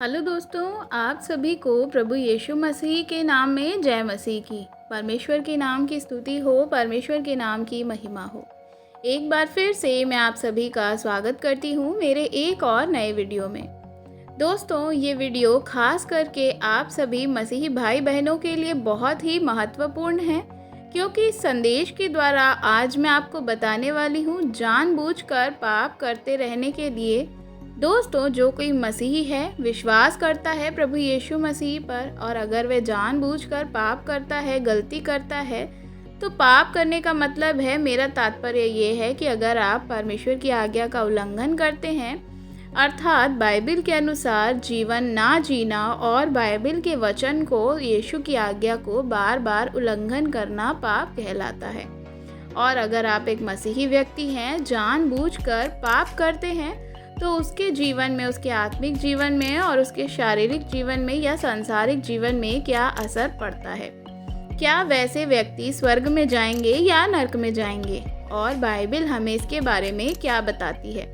Hello दोस्तों, आप सभी को प्रभु यीशु मसीह के नाम में जय मसीह की। परमेश्वर के नाम की स्तुति हो, परमेश्वर के नाम की महिमा हो। एक बार फिर से मैं आप सभी का स्वागत करती हूँ मेरे एक और नए वीडियो में। दोस्तों, ये वीडियो खास करके आप सभी मसीही भाई बहनों के लिए बहुत ही महत्वपूर्ण है, क्योंकि इस संदेश के द्वारा आज मैं आपको बताने वाली हूँ जानबूझकर पाप करते रहने के लिए। दोस्तों, जो कोई मसीही है, विश्वास करता है प्रभु यीशु मसीह पर, और अगर वह जानबूझकर पाप करता है, गलती करता है, तो पाप करने का मतलब है, मेरा तात्पर्य ये है कि अगर आप परमेश्वर की आज्ञा का उल्लंघन करते हैं, अर्थात बाइबल के अनुसार जीवन ना जीना और बाइबल के वचन को, यीशु की आज्ञा को बार बार उल्लंघन करना पाप कहलाता है। और अगर आप एक मसीही व्यक्ति हैं, जानबूझकर पाप करते हैं, तो उसके जीवन में, उसके आत्मिक जीवन में और उसके शारीरिक जीवन में या सांसारिक जीवन में क्या असर पड़ता है। क्या वैसे व्यक्ति स्वर्ग में जाएंगे या नरक में जाएंगे, और बाइबल हमें इसके बारे में क्या बताती है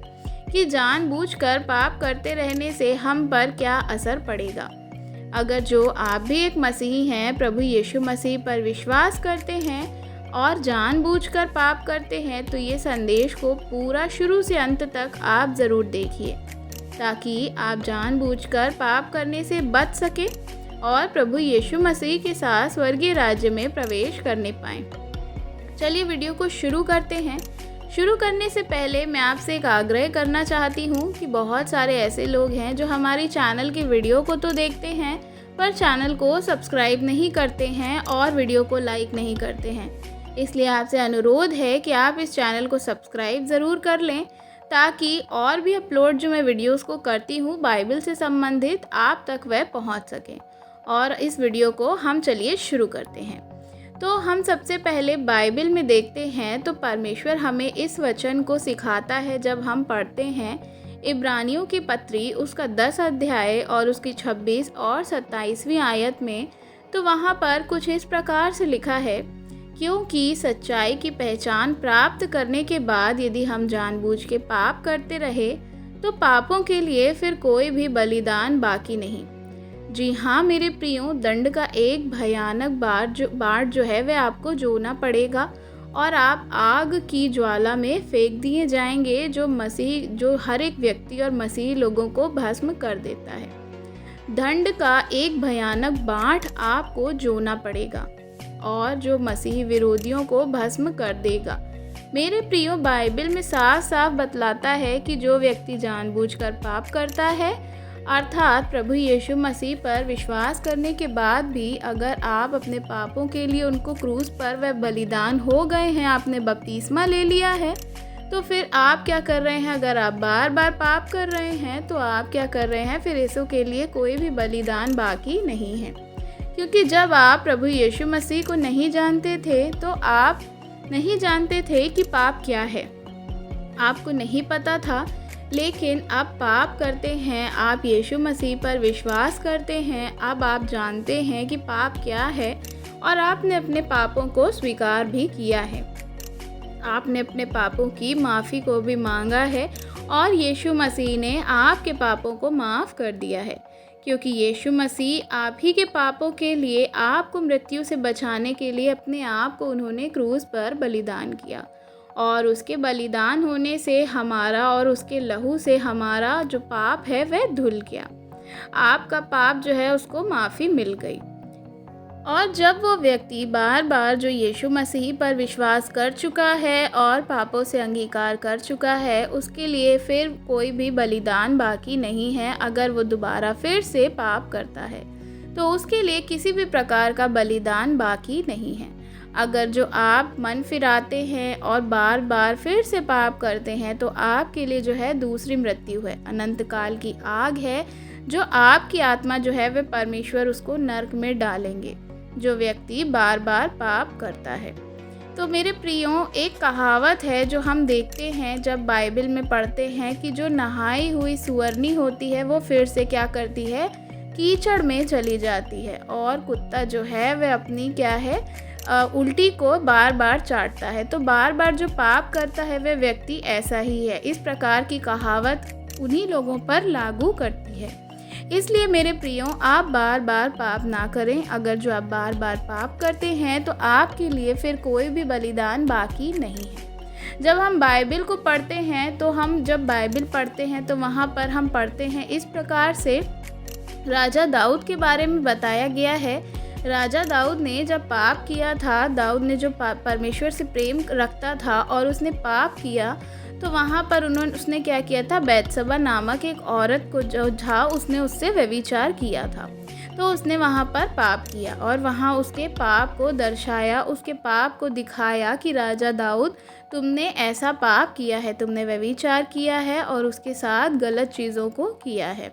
कि जानबूझकर पाप करते रहने से हम पर क्या असर पड़ेगा। अगर जो आप भी एक मसीही हैं, प्रभु यीशु मसीह पर विश्वास करते हैं और जानबूझकर पाप करते हैं, तो ये संदेश को पूरा शुरू से अंत तक आप ज़रूर देखिए, ताकि आप जानबूझकर पाप करने से बच सकें और प्रभु यीशु मसीह के साथ स्वर्गीय राज्य में प्रवेश करने पाएँ। चलिए वीडियो को शुरू करते हैं। शुरू करने से पहले मैं आपसे एक आग्रह करना चाहती हूँ कि बहुत सारे ऐसे लोग हैं जो हमारी चैनल की वीडियो को तो देखते हैं, पर चैनल को सब्सक्राइब नहीं करते हैं और वीडियो को लाइक नहीं करते हैं। इसलिए आपसे अनुरोध है कि आप इस चैनल को सब्सक्राइब ज़रूर कर लें, ताकि और भी अपलोड जो मैं वीडियोस को करती हूँ बाइबल से संबंधित, आप तक वह पहुँच सकें। और इस वीडियो को हम चलिए शुरू करते हैं। तो हम सबसे पहले बाइबल में देखते हैं, तो परमेश्वर हमें इस वचन को सिखाता है जब हम पढ़ते हैं इब्रानियों की पत्री, उसका 10 अध्याय और उसकी 26 और 27वीं आयत में। तो वहाँ पर कुछ इस प्रकार से लिखा है, क्योंकि सच्चाई की पहचान प्राप्त करने के बाद यदि हम जानबूझ के पाप करते रहे, तो पापों के लिए फिर कोई भी बलिदान बाकी नहीं। जी हाँ मेरे प्रियो, दंड का एक भयानक बाढ़ जो है वह आपको जोना पड़ेगा, और आप आग की ज्वाला में फेंक दिए जाएंगे, जो हर एक व्यक्ति और मसीही लोगों को भस्म कर देता है। दंड का एक भयानक बाढ़ आपको जोना पड़ेगा और जो मसीही विरोधियों को भस्म कर देगा। मेरे प्रियो, बाइबल में साफ साफ बतलाता है कि जो व्यक्ति जानबूझकर पाप करता है, अर्थात प्रभु यीशु मसीह पर विश्वास करने के बाद भी अगर आप अपने पापों के लिए उनको क्रूस पर वह बलिदान हो गए हैं, आपने बपतिस्मा ले लिया है, तो फिर आप क्या कर रहे हैं? अगर आप बार बार पाप कर रहे हैं, तो आप क्या कर रहे हैं? फिर यीशु के लिए कोई भी बलिदान बाकी नहीं है। क्योंकि जब आप प्रभु यीशु मसीह को नहीं जानते थे, तो आप नहीं जानते थे कि पाप क्या है, आपको नहीं पता था। लेकिन अब पाप करते हैं, आप यीशु मसीह पर विश्वास करते हैं, अब आप जानते हैं कि पाप क्या है, और आपने अपने पापों को स्वीकार भी किया है। आपने अपने पापों की माफ़ी को भी मांगा है, और यीशु मसीह ने आपके पापों को माफ़ कर दिया है। क्योंकि यीशु मसीह आप ही के पापों के लिए, आपको मृत्यु से बचाने के लिए अपने आप को उन्होंने क्रूस पर बलिदान किया, और उसके बलिदान होने से हमारा और उसके लहू से हमारा जो पाप है वह धुल गया। आपका पाप जो है उसको माफ़ी मिल गई। और जब वो व्यक्ति बार बार जो यीशु मसीह पर विश्वास कर चुका है और पापों से अंगीकार कर चुका है, उसके लिए फिर कोई भी बलिदान बाकी नहीं है। अगर वो दोबारा फिर से पाप करता है, तो उसके लिए किसी भी प्रकार का बलिदान बाकी नहीं है। अगर जो आप मन फिराते हैं और बार बार फिर से पाप करते हैं, तो आपके लिए जो है दूसरी मृत्यु है, अनंत काल की आग है, जो आपकी आत्मा जो है वह परमेश्वर उसको नरक में डालेंगे, जो व्यक्ति बार बार पाप करता है। तो मेरे प्रियो, एक कहावत है जो हम देखते हैं जब बाइबल में पढ़ते हैं, कि जो नहाई हुई सुअरनी होती है वो फिर से क्या करती है? कीचड़ में चली जाती है। और कुत्ता जो है वह अपनी क्या है, उल्टी को बार बार चाटता है। तो बार बार जो पाप करता है वह व्यक्ति ऐसा ही है। इस प्रकार की कहावत उन्हीं लोगों पर लागू करती है। इसलिए मेरे प्रियो, आप बार बार पाप ना करें। अगर जो आप बार बार पाप करते हैं तो आपके लिए फिर कोई भी बलिदान बाकी नहीं है। जब हम बाइबल को पढ़ते हैं तो हम जब बाइबल पढ़ते हैं तो वहाँ पर हम पढ़ते हैं इस प्रकार से, राजा दाऊद के बारे में बताया गया है। राजा दाऊद ने जब पाप किया था, दाऊद ने जो परमेश्वर से प्रेम रखता था और उसने पाप किया, तो वहाँ पर उसने क्या किया था, बैतसबा नामक एक औरत को जो था उसने उससे व्यभिचार किया था। तो उसने वहाँ पर पाप किया और वहाँ उसके पाप को दर्शाया, उसके पाप को दिखाया कि राजा दाऊद, तुमने ऐसा पाप किया है, तुमने व्यभिचार किया है और उसके साथ गलत चीज़ों को किया है।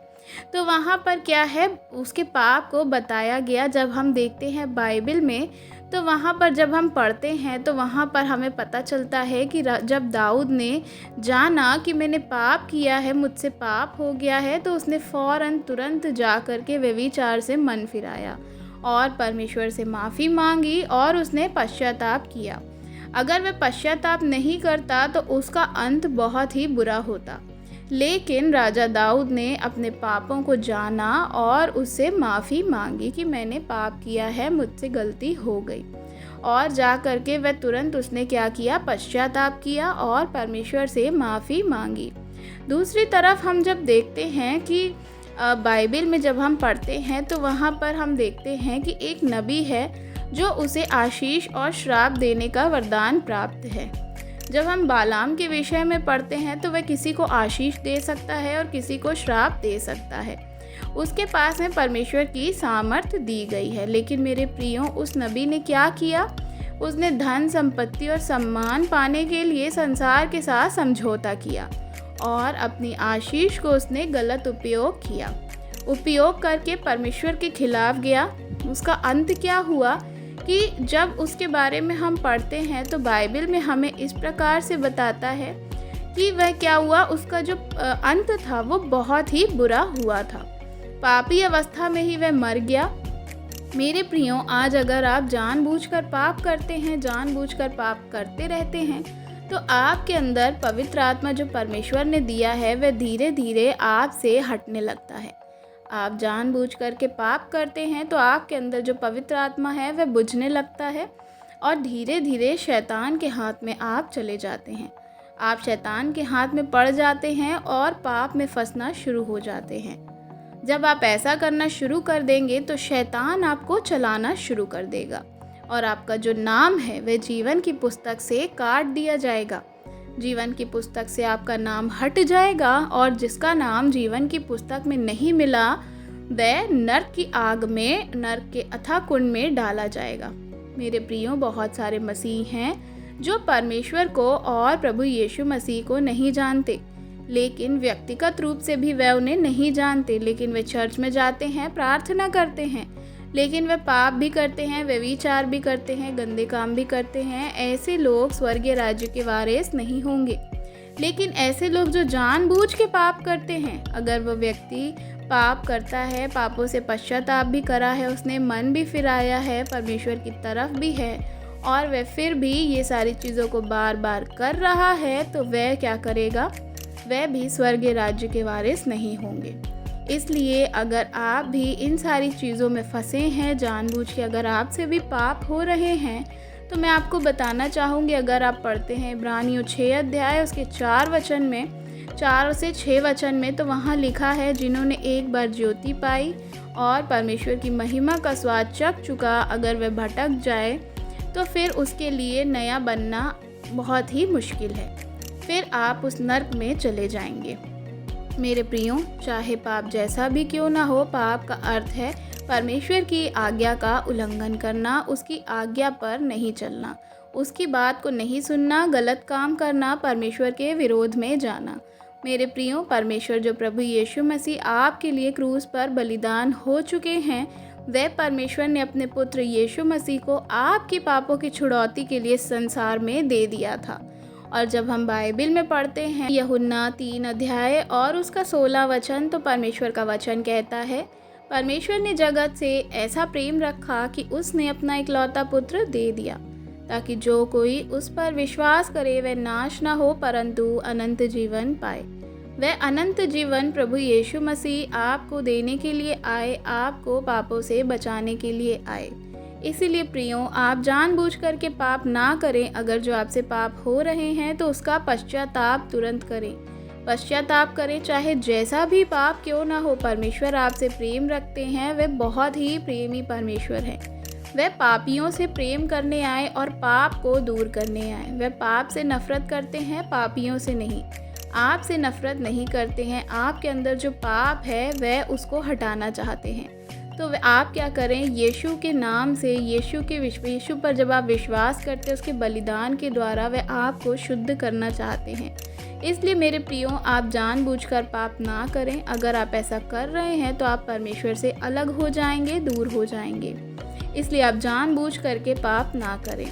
तो वहाँ पर क्या है, उसके पाप को बताया गया। जब हम देखते हैं बाइबल में, तो वहाँ पर जब हम पढ़ते हैं तो वहाँ पर हमें पता चलता है कि जब दाऊद ने जाना कि मैंने पाप किया है, मुझसे पाप हो गया है, तो उसने फ़ौरन तुरंत जा कर के व्यभिचार से मन फिराया और परमेश्वर से माफ़ी मांगी और उसने पश्चाताप किया। अगर वह पश्चाताप नहीं करता तो उसका अंत बहुत ही बुरा होता। लेकिन राजा दाऊद ने अपने पापों को जाना और उससे माफ़ी मांगी कि मैंने पाप किया है, मुझसे गलती हो गई। और जा कर के वह तुरंत उसने क्या किया, पश्चाताप किया और परमेश्वर से माफ़ी मांगी। दूसरी तरफ हम जब देखते हैं कि बाइबल में जब हम पढ़ते हैं तो वहाँ पर हम देखते हैं कि एक नबी है जो उसे आशीष और श्राप देने का वरदान प्राप्त है। जब हम बालाम के विषय में पढ़ते हैं तो वह किसी को आशीष दे सकता है और किसी को श्राप दे सकता है। उसके पास में परमेश्वर की सामर्थ्य दी गई है। लेकिन मेरे प्रियो, उस नबी ने क्या किया, उसने धन संपत्ति और सम्मान पाने के लिए संसार के साथ समझौता किया और अपनी आशीष को उसने गलत उपयोग करके परमेश्वर के खिलाफ गया। उसका अंत क्या हुआ कि जब उसके बारे में हम पढ़ते हैं तो बाइबल में हमें इस प्रकार से बताता है कि वह क्या हुआ, उसका जो अंत था वो बहुत ही बुरा हुआ था। पापी अवस्था में ही वह मर गया। मेरे प्रियो, आज अगर आप जानबूझकर पाप करते हैं, जानबूझकर पाप करते रहते हैं, तो आपके अंदर पवित्र आत्मा जो परमेश्वर ने दिया है वह धीरे धीरे आपसे हटने लगता है। आप जानबूझ करके पाप करते हैं तो आपके अंदर जो पवित्र आत्मा है वह बुझने लगता है और धीरे धीरे शैतान के हाथ में आप चले जाते हैं। आप शैतान के हाथ में पड़ जाते हैं और पाप में फंसना शुरू हो जाते हैं। जब आप ऐसा करना शुरू कर देंगे तो शैतान आपको चलाना शुरू कर देगा और आपका जो नाम है वह जीवन की पुस्तक से काट दिया जाएगा। जीवन की पुस्तक से आपका नाम हट जाएगा और जिसका नाम जीवन की पुस्तक में नहीं मिला वह नरक की आग में, नरक के अथाह कुंड में डाला जाएगा। मेरे प्रियो, बहुत सारे मसीह हैं जो परमेश्वर को और प्रभु यीशु मसीह को नहीं जानते, लेकिन व्यक्तिगत रूप से भी वह उन्हें नहीं जानते। लेकिन वे चर्च में जाते हैं, प्रार्थना करते हैं, लेकिन वे पाप भी करते हैं, व्यभिचार भी करते हैं, गंदे काम भी करते हैं। ऐसे लोग स्वर्गीय राज्य के वारिस नहीं होंगे। लेकिन ऐसे लोग जो जानबूझ के पाप करते हैं, अगर वह व्यक्ति पाप करता है, पापों से पश्चाताप भी करा है, उसने मन भी फिराया है, परमेश्वर की तरफ भी है और वह फिर भी ये सारी चीज़ों को बार बार कर रहा है, तो वह क्या करेगा, वह भी स्वर्गीय राज्य के वारिस नहीं होंगे। इसलिए अगर आप भी इन सारी चीज़ों में फंसे हैं, जानबूझ के अगर आपसे भी पाप हो रहे हैं, तो मैं आपको बताना चाहूँगी, अगर आप पढ़ते हैं इब्रानियों 6 अध्याय उसके 4 से 6 वचन में, तो वहाँ लिखा है, जिन्होंने एक बार ज्योति पाई और परमेश्वर की महिमा का स्वाद चख चुका, अगर वह भटक जाए तो फिर उसके लिए नया बनना बहुत ही मुश्किल है, फिर आप उस नर्क में चले जाएंगे। मेरे प्रियो, चाहे पाप जैसा भी क्यों ना हो, पाप का अर्थ है परमेश्वर की आज्ञा का उल्लंघन करना, उसकी आज्ञा पर नहीं चलना, उसकी बात को नहीं सुनना, गलत काम करना, परमेश्वर के विरोध में जाना। मेरे प्रियो, परमेश्वर जो प्रभु यीशु मसीह आपके लिए क्रूस पर बलिदान हो चुके हैं, वह परमेश्वर ने अपने पुत्र यीशु मसीह को आपके पापों की छुड़ौती के लिए संसार में दे दिया था। और जब हम बाइबल में पढ़ते हैं यूहन्ना 3 अध्याय और उसका 16 वचन, तो परमेश्वर का वचन कहता है, परमेश्वर ने जगत से ऐसा प्रेम रखा कि उसने अपना इकलौता पुत्र दे दिया, ताकि जो कोई उस पर विश्वास करे वह नाश न हो परंतु अनंत जीवन पाए। वह अनंत जीवन प्रभु यीशु मसीह आपको देने के लिए आए, आपको पापों से बचाने के लिए आए। इसीलिए प्रियों, आप जानबूझकर के पाप ना करें। अगर जो आपसे पाप हो रहे हैं तो उसका पश्चाताप तुरंत करें। पश्चाताप करें, चाहे जैसा भी पाप क्यों ना हो। परमेश्वर आपसे प्रेम रखते हैं, वे बहुत ही प्रेमी परमेश्वर हैं। वह पापियों से प्रेम करने आए और पाप को दूर करने आए। वह पाप से नफरत करते हैं, पापियों से नहीं। आपसे नफरत नहीं करते हैं। आपके अंदर जो पाप है वह उसको हटाना चाहते हैं। तो आप क्या करें, यीशु के नाम से, यीशु पर जब आप विश्वास करते हैं, उसके बलिदान के द्वारा वह आपको शुद्ध करना चाहते हैं। इसलिए मेरे प्रियो, आप जानबूझकर पाप ना करें। अगर आप ऐसा कर रहे हैं तो आप परमेश्वर से अलग हो जाएंगे, दूर हो जाएंगे। इसलिए आप जानबूझ करके पाप ना करें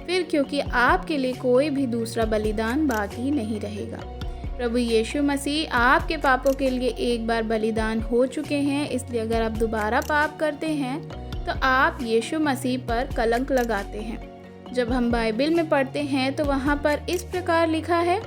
फिर, क्योंकि आपके लिए कोई भी दूसरा बलिदान बाकी नहीं रहेगा। प्रभु यीशु मसीह आपके पापों के लिए एक बार बलिदान हो चुके हैं। इसलिए अगर आप दोबारा पाप करते हैं तो आप यीशु मसीह पर कलंक लगाते हैं। जब हम बाइबल में पढ़ते हैं तो वहाँ पर इस प्रकार लिखा है,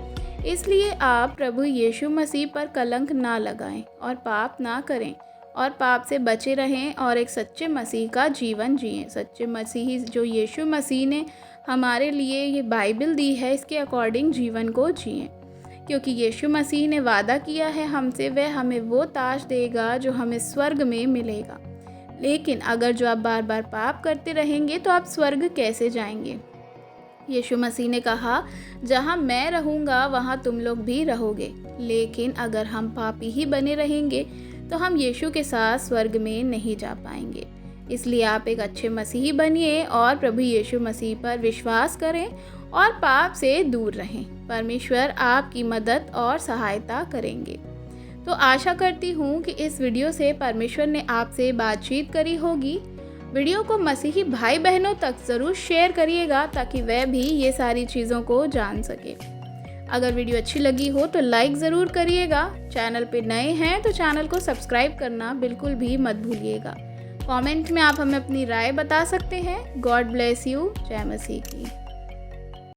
इसलिए आप प्रभु यीशु मसीह पर कलंक ना लगाएं और पाप ना करें और पाप से बचे रहें और एक सच्चे मसीह का जीवन जिएं। सच्चे मसीही जो यीशु मसीह ने हमारे लिए ये बाइबल दी है, इसके अकॉर्डिंग जीवन को जिएं। क्योंकि यीशु मसीह ने वादा किया है हमसे, वह हमें वो ताज देगा जो हमें स्वर्ग में मिलेगा। लेकिन अगर जो आप बार बार पाप करते रहेंगे तो आप स्वर्ग कैसे जाएंगे? यीशु मसीह ने कहा, जहाँ मैं रहूँगा वहाँ तुम लोग भी रहोगे। लेकिन अगर हम पापी ही बने रहेंगे तो हम यीशु के साथ स्वर्ग में नहीं जा पाएंगे। इसलिए आप एक अच्छे मसीही बनिए और प्रभु यीशु मसीह पर विश्वास करें और पाप से दूर रहें। परमेश्वर आपकी मदद और सहायता करेंगे। तो आशा करती हूँ कि इस वीडियो से परमेश्वर ने आपसे बातचीत करी होगी। वीडियो को मसीही भाई बहनों तक ज़रूर शेयर करिएगा ताकि वह भी ये सारी चीज़ों को जान सके। अगर वीडियो अच्छी लगी हो तो लाइक ज़रूर करिएगा। चैनल पे नए हैं तो चैनल को सब्सक्राइब करना बिल्कुल भी मत भूलिएगा। कमेंट में आप हमें अपनी राय बता सकते हैं। God bless you. जय मसीह की।